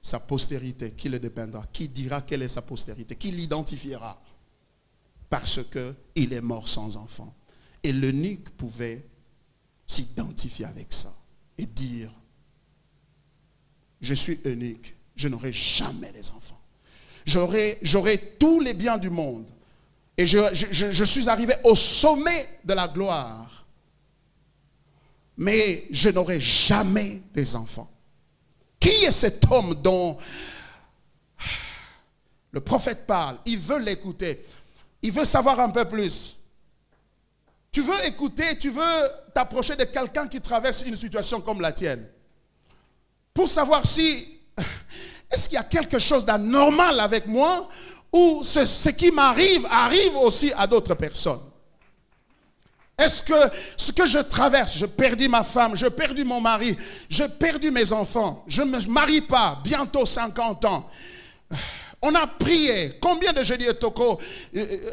Sa postérité, qui le dépendra? Qui dira quelle est sa postérité? Qui l'identifiera? Parce qu'il est mort sans enfant. Et l'eunuque pouvait s'identifier avec ça et dire, je suis eunuque, je n'aurai jamais les enfants. J'aurai tous les biens du monde. Et je suis arrivé au sommet de la gloire. Mais je n'aurai jamais des enfants. Qui est cet homme dont le prophète parle? Il veut l'écouter. Il veut savoir un peu plus. Tu veux écouter, tu veux t'approcher de quelqu'un qui traverse une situation comme la tienne. Pour savoir si, est-ce qu'il y a quelque chose d'anormal avec moi ou ce qui m'arrive arrive aussi à d'autres personnes. Est-ce que ce que je traverse, j'ai perdu ma femme, j'ai perdu mon mari, j'ai perdu mes enfants, je ne me marie pas, bientôt 50 ans. On a prié. Combien de jeudis et toko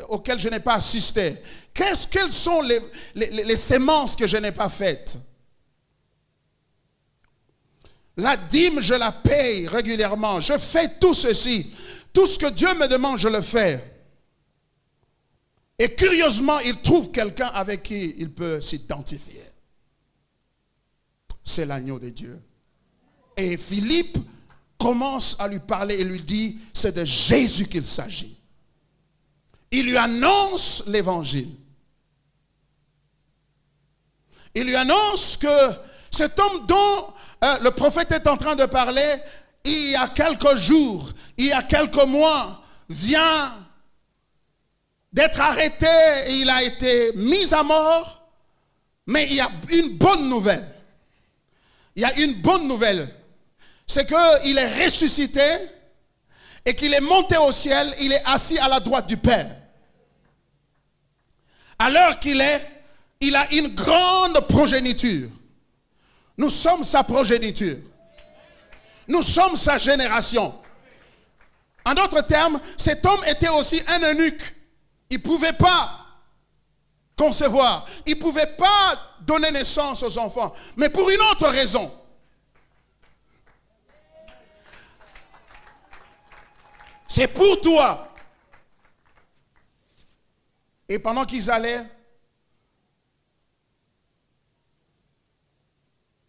auxquels je n'ai pas assisté? Quelles sont les sémences que je n'ai pas faites? La dîme, je la paye régulièrement. Je fais tout ceci. Tout ce que Dieu me demande, je le fais. Et curieusement, il trouve quelqu'un avec qui il peut s'identifier. C'est l'agneau de Dieu. Et Philippe commence à lui parler et lui dit, c'est de Jésus qu'il s'agit. Il lui annonce l'évangile. Il lui annonce que cet homme dont le prophète est en train de parler, il y a quelques jours, il y a quelques mois, vient d'être arrêté et il a été mis à mort. Mais il y a une bonne nouvelle. Il y a une bonne nouvelle. C'est qu'il est ressuscité et qu'il est monté au ciel. Il est assis à la droite du Père. À l'heure qu'il est, il a une grande progéniture. Nous sommes sa progéniture. Nous sommes sa génération. En d'autres termes, cet homme était aussi un eunuque. Il ne pouvait pas concevoir. Il ne pouvait pas donner naissance aux enfants. Mais pour une autre raison. C'est pour toi. Et pendant qu'ils allaient,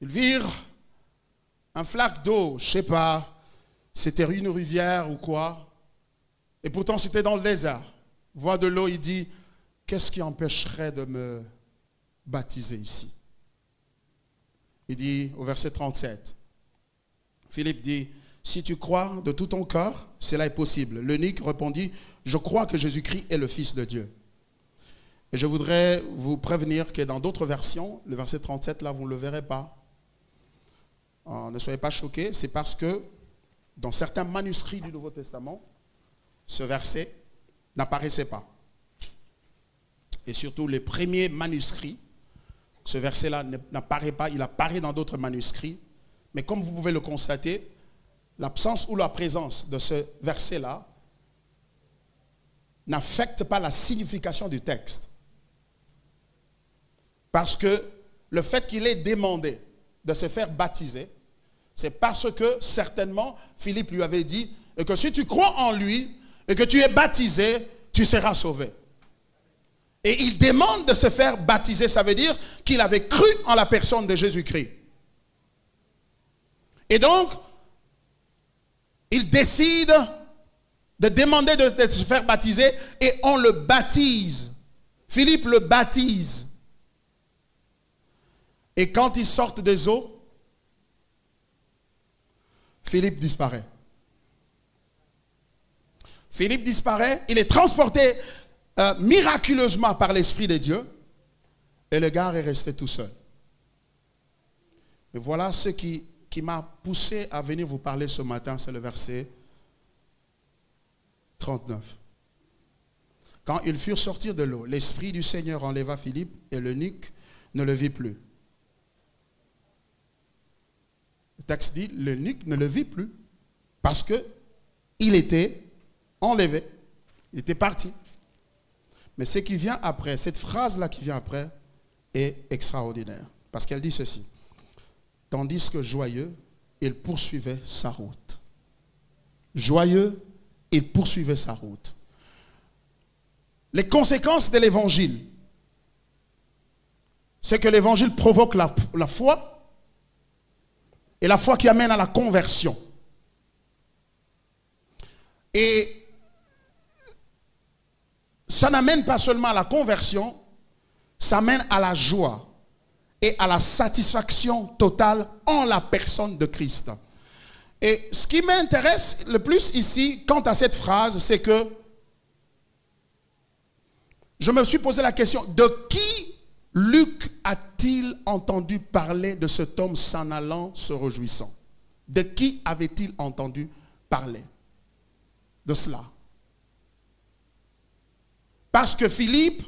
ils virent un flaque d'eau, je ne sais pas, c'était une rivière ou quoi. Et pourtant c'était dans le désert. Voit de l'eau, il dit, qu'est-ce qui empêcherait de me baptiser ici? Il dit au verset 37, Philippe dit, si tu crois de tout ton cœur, cela est possible. L'eunuque répondit, je crois que Jésus-Christ est le Fils de Dieu. Et je voudrais vous prévenir que dans d'autres versions, le verset 37, là, vous ne le verrez pas. Ne soyez pas choqués, c'est parce que dans certains manuscrits du Nouveau Testament, ce verset n'apparaissait pas. Et surtout les premiers manuscrits, ce verset-là n'apparaît pas, il apparaît dans d'autres manuscrits. Mais comme vous pouvez le constater, l'absence ou la présence de ce verset-là n'affecte pas la signification du texte. Parce que le fait qu'il ait demandé de se faire baptiser, c'est parce que certainement Philippe lui avait dit et que si tu crois en lui et que tu es baptisé, tu seras sauvé. Et il demande de se faire baptiser, ça veut dire qu'il avait cru en la personne de Jésus-Christ. Et donc, il décide de demander de se faire baptiser et on le baptise. Philippe le baptise. Et quand ils sortent des eaux, Philippe disparaît. Philippe disparaît, il est transporté miraculeusement par l'Esprit de Dieu et le gars est resté tout seul. Et voilà ce qui m'a poussé à venir vous parler ce matin, c'est le verset 39. Quand ils furent sortis de l'eau, l'Esprit du Seigneur enleva Philippe et l'eunuque ne le vit plus. Le texte dit, l'eunuque ne le vit plus parce qu'il était enlevé, il était parti. Mais ce qui vient après, cette phrase-là qui vient après, est extraordinaire. Parce qu'elle dit ceci. Tandis que joyeux, il poursuivait sa route. Joyeux, il poursuivait sa route. Les conséquences de l'évangile, c'est que l'évangile provoque la foi, et la foi qui amène à la conversion. Et ça n'amène pas seulement à la conversion, ça amène à la joie et à la satisfaction totale en la personne de Christ. Et ce qui m'intéresse le plus ici, quant à cette phrase, c'est que je me suis posé la question, de qui Luc a-t-il entendu parler de cet homme s'en allant, se réjouissant? De qui avait-il entendu parler de cela? Parce que Philippe,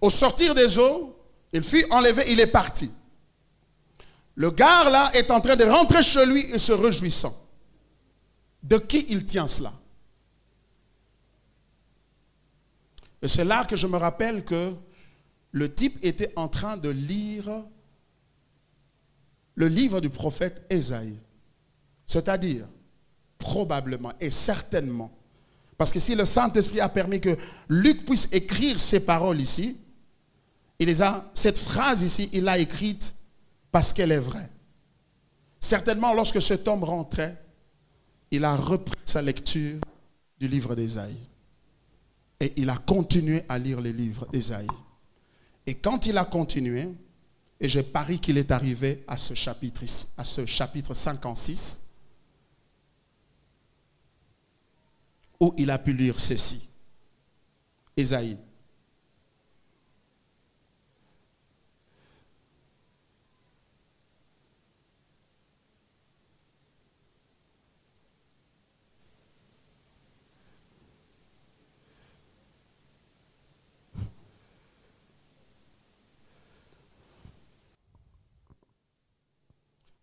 au sortir des eaux, il fut enlevé, il est parti. Le gars là est en train de rentrer chez lui et se réjouissant. De qui il tient cela? Et c'est là que je me rappelle que le type était en train de lire le livre du prophète Ésaïe. C'est-à-dire, probablement et certainement, Parce que si le Saint-Esprit a permis que Luc puisse écrire ces paroles ici, cette phrase ici, il l'a écrite parce qu'elle est vraie. Certainement, lorsque cet homme rentrait, il a repris sa lecture du livre d'Ésaïe. Et il a continué à lire les livres d'Ésaïe. Et quand il a continué, et j'ai parié qu'il est arrivé à ce chapitre 56, où il a pu lire ceci. Ésaïe.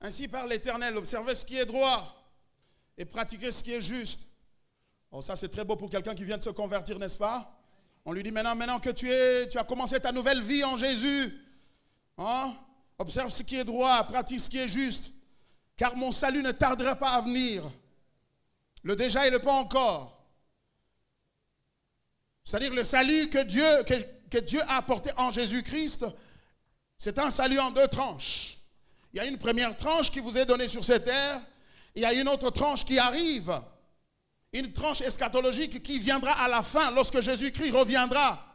Ainsi parle l'Éternel, observez ce qui est droit et pratiquez ce qui est juste. Oh, ça c'est très beau pour quelqu'un qui vient de se convertir, n'est-ce pas? On lui dit maintenant que tu as commencé ta nouvelle vie en Jésus, hein? Observe ce qui est droit, pratique ce qui est juste, car mon salut ne tardera pas à venir. Le déjà et le pas encore. C'est-à-dire le salut que Dieu a apporté en Jésus-Christ, c'est un salut en deux tranches. Il y a une première tranche qui vous est donnée sur cette terre. Il y a une autre tranche qui arrive. Une tranche eschatologique qui viendra à la fin lorsque Jésus-Christ reviendra.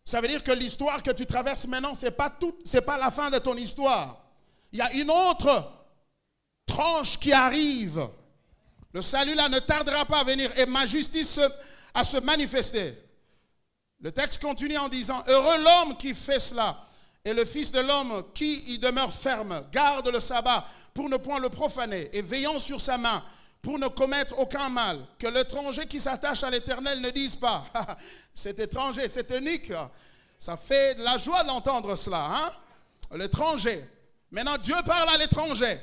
Ça veut dire que l'histoire que tu traverses maintenant, ce n'est pas la fin de ton histoire. Il y a une autre tranche qui arrive. Le salut là ne tardera pas à venir et ma justice à se manifester. Le texte continue en disant, heureux l'homme qui fait cela. Et le Fils de l'homme qui y demeure ferme, garde le sabbat pour ne point le profaner et veillant sur sa main pour ne commettre aucun mal. Que l'étranger qui s'attache à l'Éternel ne dise pas, cet étranger, c'est unique. Ça fait de la joie d'entendre cela. Hein? L'étranger. Maintenant, Dieu parle à l'étranger.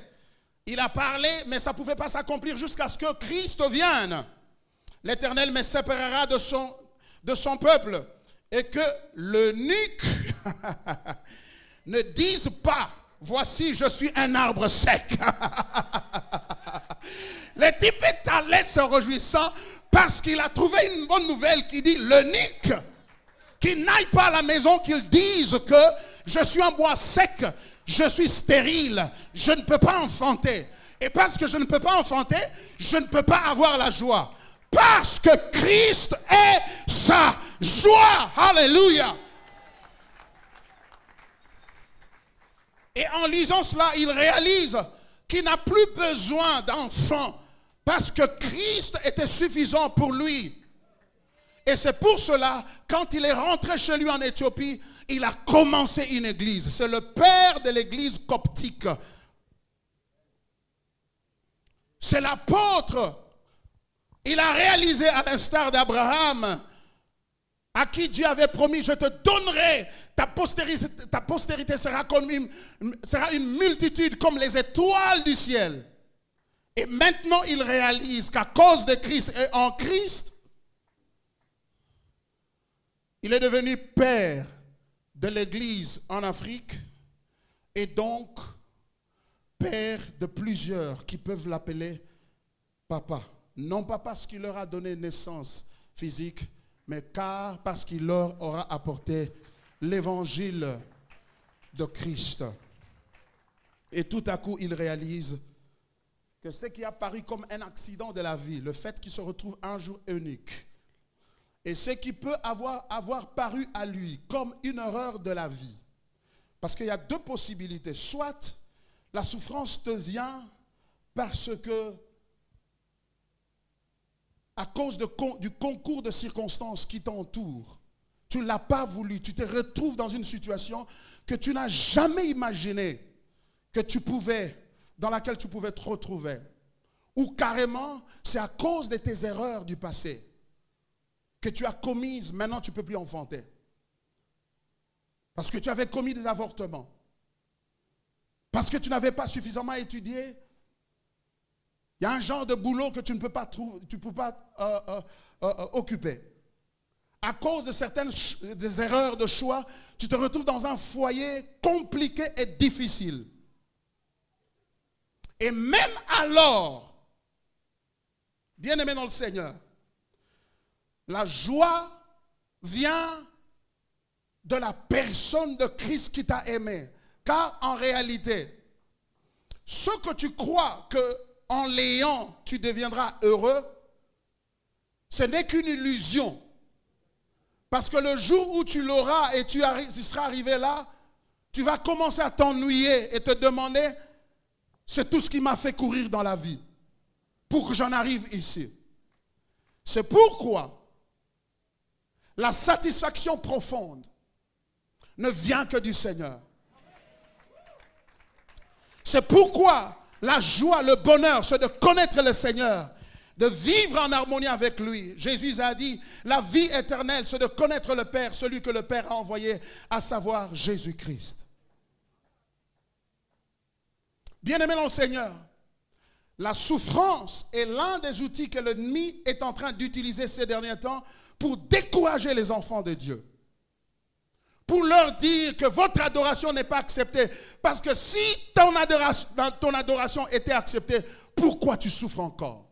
Il a parlé, mais ça ne pouvait pas s'accomplir jusqu'à ce que Christ vienne. L'Éternel me séparera de son peuple. Et que l'eunuque ne dise pas, voici je suis un arbre sec. Le type est allé se réjouissant parce qu'il a trouvé une bonne nouvelle qui dit l'eunuque, qui n'aille pas à la maison, qu'il dise que je suis un bois sec, je suis stérile, je ne peux pas enfanter. Et parce que je ne peux pas enfanter, je ne peux pas avoir la joie. Parce que Christ est sa joie. Alléluia. Et en lisant cela, il réalise qu'il n'a plus besoin d'enfants parce que Christ était suffisant pour lui. Et c'est pour cela, quand il est rentré chez lui en Éthiopie, il a commencé une église. C'est le père de l'église coptique. C'est l'apôtre. Il a réalisé à l'instar d'Abraham, à qui Dieu avait promis, je te donnerai, ta postérité sera une multitude comme les étoiles du ciel. Et maintenant, il réalise qu'à cause de Christ et en Christ, il est devenu père de l'église en Afrique et donc père de plusieurs qui peuvent l'appeler papa. Non pas parce qu'il leur a donné naissance physique, mais car parce qu'il leur aura apporté l'évangile de Christ. Et tout à coup, il réalise que ce qui a paru comme un accident de la vie, le fait qu'il se retrouve un jour unique, et ce qui peut avoir paru à lui comme une erreur de la vie. Parce qu'il y a deux possibilités. Soit la souffrance te vient parce que à cause du concours de circonstances qui t'entourent, tu ne l'as pas voulu, tu te retrouves dans une situation que tu n'as jamais imaginé dans laquelle tu pouvais te retrouver. Ou carrément, c'est à cause de tes erreurs du passé que tu as commises, maintenant tu ne peux plus enfanter. Parce que tu avais commis des avortements. Parce que tu n'avais pas suffisamment étudié. Il y a un genre de boulot que tu ne peux pas occuper. À cause de des erreurs de choix, tu te retrouves dans un foyer compliqué et difficile. Et même alors, bien-aimé dans le Seigneur, La joie vient de la personne de Christ qui t'a aimé. Car en réalité, ce que tu crois qu'en l'ayant, tu deviendras heureux, ce n'est qu'une illusion. Parce que le jour où tu l'auras et tu seras arrivé là, tu vas commencer à t'ennuyer et te demander, c'est tout ce qui m'a fait courir dans la vie pour que j'en arrive ici. C'est pourquoi la satisfaction profonde ne vient que du Seigneur. C'est pourquoi la joie, le bonheur, c'est de connaître le Seigneur, de vivre en harmonie avec lui. Jésus a dit, la vie éternelle, c'est de connaître le Père, celui que le Père a envoyé, à savoir Jésus-Christ. Bien-aimés dans le Seigneur, la souffrance est l'un des outils que l'ennemi est en train d'utiliser ces derniers temps pour décourager les enfants de Dieu. Pour leur dire que votre adoration n'est pas acceptée. Parce que si ton adoration était acceptée, pourquoi tu souffres encore?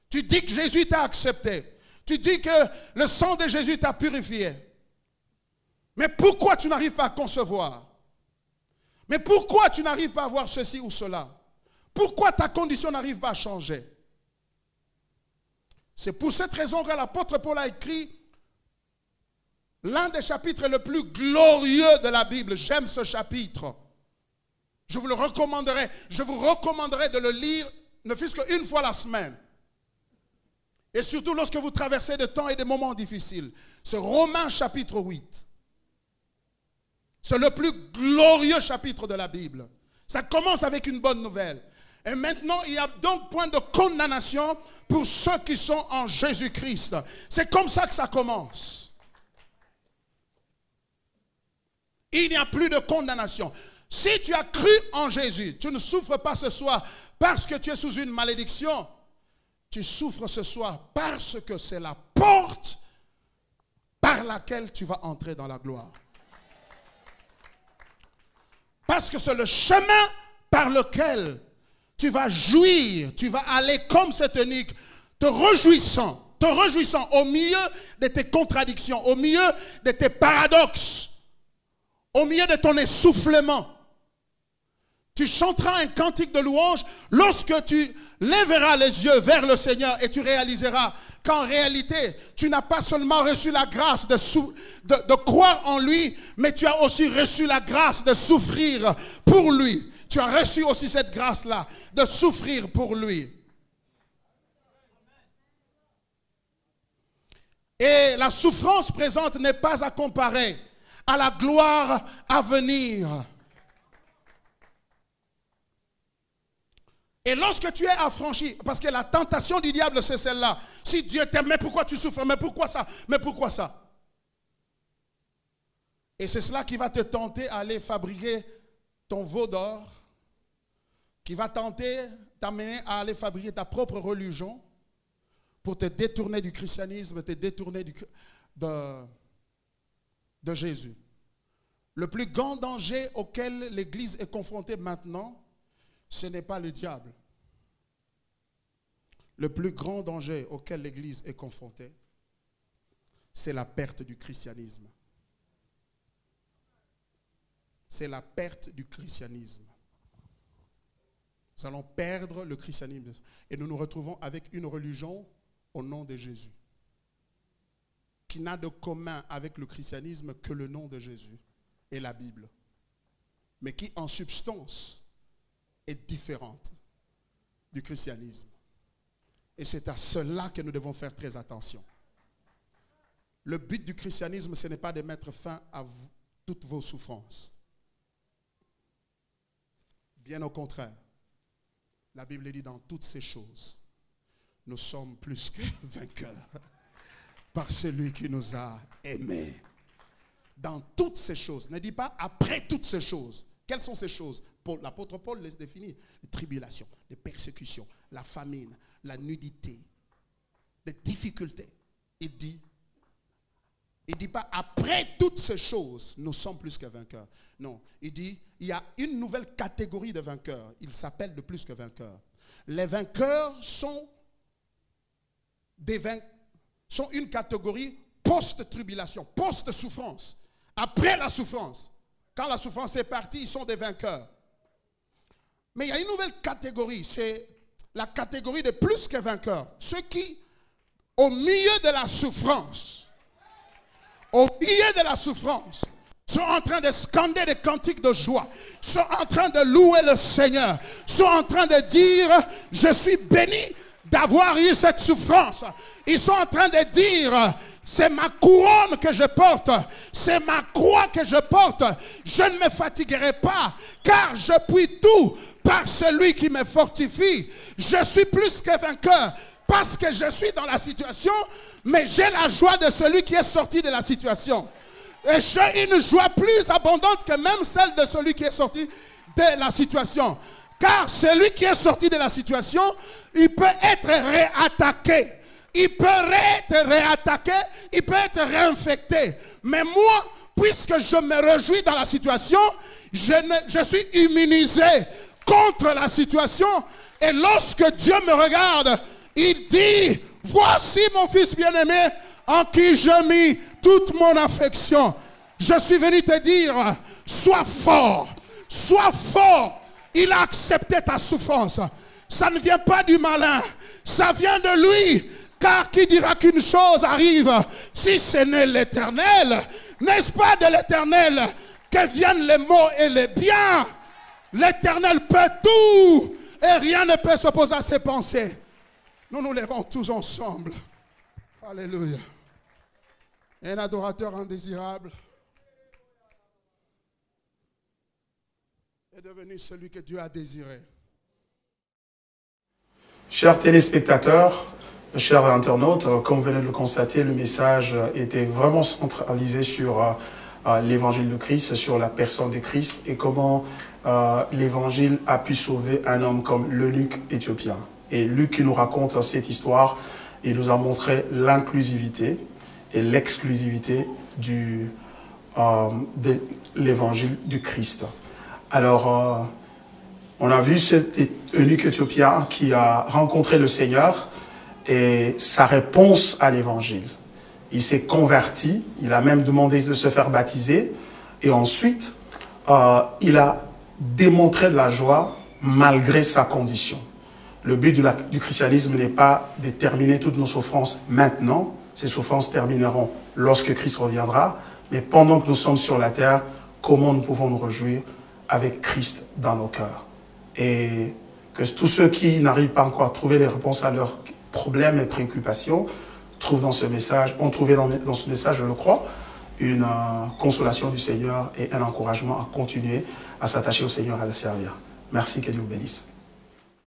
Tu dis que Jésus t'a accepté. Tu dis que le sang de Jésus t'a purifié. Mais pourquoi tu n'arrives pas à concevoir? Mais pourquoi tu n'arrives pas à voir ceci ou cela? Pourquoi ta condition n'arrive pas à changer? C'est pour cette raison que l'apôtre Paul a écrit l'un des chapitres le plus glorieux de la Bible. J'aime ce chapitre. Je vous le recommanderai. Je vous recommanderai de le lire, ne fût-ce qu'une fois la semaine. Et surtout lorsque vous traversez des temps et des moments difficiles. C'est Romains chapitre 8. C'est le plus glorieux chapitre de la Bible. Ça commence avec une bonne nouvelle. Et maintenant, il n'y a donc point de condamnation pour ceux qui sont en Jésus-Christ. C'est comme ça que ça commence. Il n'y a plus de condamnation. Si tu as cru en Jésus, tu ne souffres pas ce soir parce que tu es sous une malédiction. Tu souffres ce soir parce que c'est la porte par laquelle tu vas entrer dans la gloire. Parce que c'est le chemin par lequel tu vas jouir, tu vas aller comme cet eunuque, te réjouissant au milieu de tes contradictions, au milieu de tes paradoxes, au milieu de ton essoufflement. Tu chanteras un cantique de louange lorsque tu lèveras les yeux vers le Seigneur et tu réaliseras qu'en réalité, tu n'as pas seulement reçu la grâce de croire en lui, mais tu as aussi reçu la grâce de souffrir pour lui. Tu as reçu aussi cette grâce-là de souffrir pour lui. Et la souffrance présente n'est pas à comparer à la gloire à venir. Et lorsque tu es affranchi, parce que la tentation du diable c'est celle-là. Si Dieu t'aime, mais pourquoi tu souffres? Mais pourquoi ça? Mais pourquoi ça? Et c'est cela qui va te tenter à aller fabriquer ton veau d'or, qui va t'amener à aller fabriquer ta propre religion pour te détourner du christianisme, te détourner de Jésus. Le plus grand danger auquel l'Église est confrontée maintenant, ce n'est pas le diable. Le plus grand danger auquel l'Église est confrontée, c'est la perte du christianisme. C'est la perte du christianisme. Nous allons perdre le christianisme. Et nous nous retrouvons avec une religion au nom de Jésus, qui n'a de commun avec le christianisme que le nom de Jésus et la Bible, mais qui en substance est différente du christianisme. Et c'est à cela que nous devons faire très attention. Le but du christianisme, ce n'est pas de mettre fin à toutes vos souffrances. Bien au contraire, la Bible dit dans toutes ces choses, nous sommes plus que vainqueurs par celui qui nous a aimés. Dans toutes ces choses, ne dis pas après toutes ces choses. Quelles sont ces choses? L'apôtre Paul les définit. Les tribulations, les persécutions, la famine, la nudité, les difficultés. Il dit pas après toutes ces choses, nous sommes plus que vainqueurs. Non, il dit, il y a une nouvelle catégorie de vainqueurs. Ils s'appellent de plus que vainqueurs. Les vainqueurs sont sont une catégorie post-tribulation, post-souffrance. Après la souffrance. Quand la souffrance est partie, ils sont des vainqueurs. Mais il y a une nouvelle catégorie, c'est la catégorie des plus que vainqueurs. Ceux qui, au milieu de la souffrance, sont en train de scander des cantiques de joie, sont en train de louer le Seigneur, sont en train de dire, je suis béni d'avoir eu cette souffrance. Ils sont en train de dire, c'est ma couronne que je porte, c'est ma croix que je porte. Je ne me fatiguerai pas, car je puis tout par celui qui me fortifie. Je suis plus que vainqueur, parce que je suis dans la situation, mais j'ai la joie de celui qui est sorti de la situation. Et j'ai une joie plus abondante que même celle de celui qui est sorti de la situation. Car celui qui est sorti de la situation, il peut être réattaqué. Il peut être réattaqué, il peut être réinfecté. Mais moi, puisque je me réjouis dans la situation, je suis immunisé contre la situation. Et lorsque Dieu me regarde, il dit, voici mon fils bien-aimé en qui je mis toute mon affection. Je suis venu te dire, sois fort, sois fort. Il a accepté ta souffrance. Ça ne vient pas du malin, ça vient de lui. Car qui dira qu'une chose arrive si ce n'est l'Éternel? N'est-ce pas de l'Éternel que viennent les maux et les biens? L'Éternel peut tout et rien ne peut s'opposer à ses pensées. Nous nous lèvons tous ensemble. Alléluia. Un adorateur indésirable est devenu celui que Dieu a désiré. Chers téléspectateurs, chers internautes, comme vous venez de le constater, le message était vraiment centralisé sur l'évangile de Christ, sur la personne de Christ et comment l'évangile a pu sauver un homme comme l'eunuque éthiopien. Et Luc qui nous raconte cette histoire, il nous a montré l'inclusivité et l'exclusivité de l'évangile du Christ. Alors, on a vu cet eunuque éthiopien qui a rencontré le Seigneur et sa réponse à l'évangile. Il s'est converti, il a même demandé de se faire baptiser et ensuite, il a démontré de la joie malgré sa condition. Le but du christianisme n'est pas de terminer toutes nos souffrances maintenant. Ces souffrances termineront lorsque Christ reviendra. Mais pendant que nous sommes sur la terre, comment nous pouvons nous réjouir avec Christ dans nos cœurs? Et que tous ceux qui n'arrivent pas encore à trouver les réponses à leurs problèmes et préoccupations trouvent dans ce message, ont trouvé dans ce message, je le crois, une consolation du Seigneur et un encouragement à continuer à s'attacher au Seigneur et à le servir. Merci, que Dieu vous bénisse.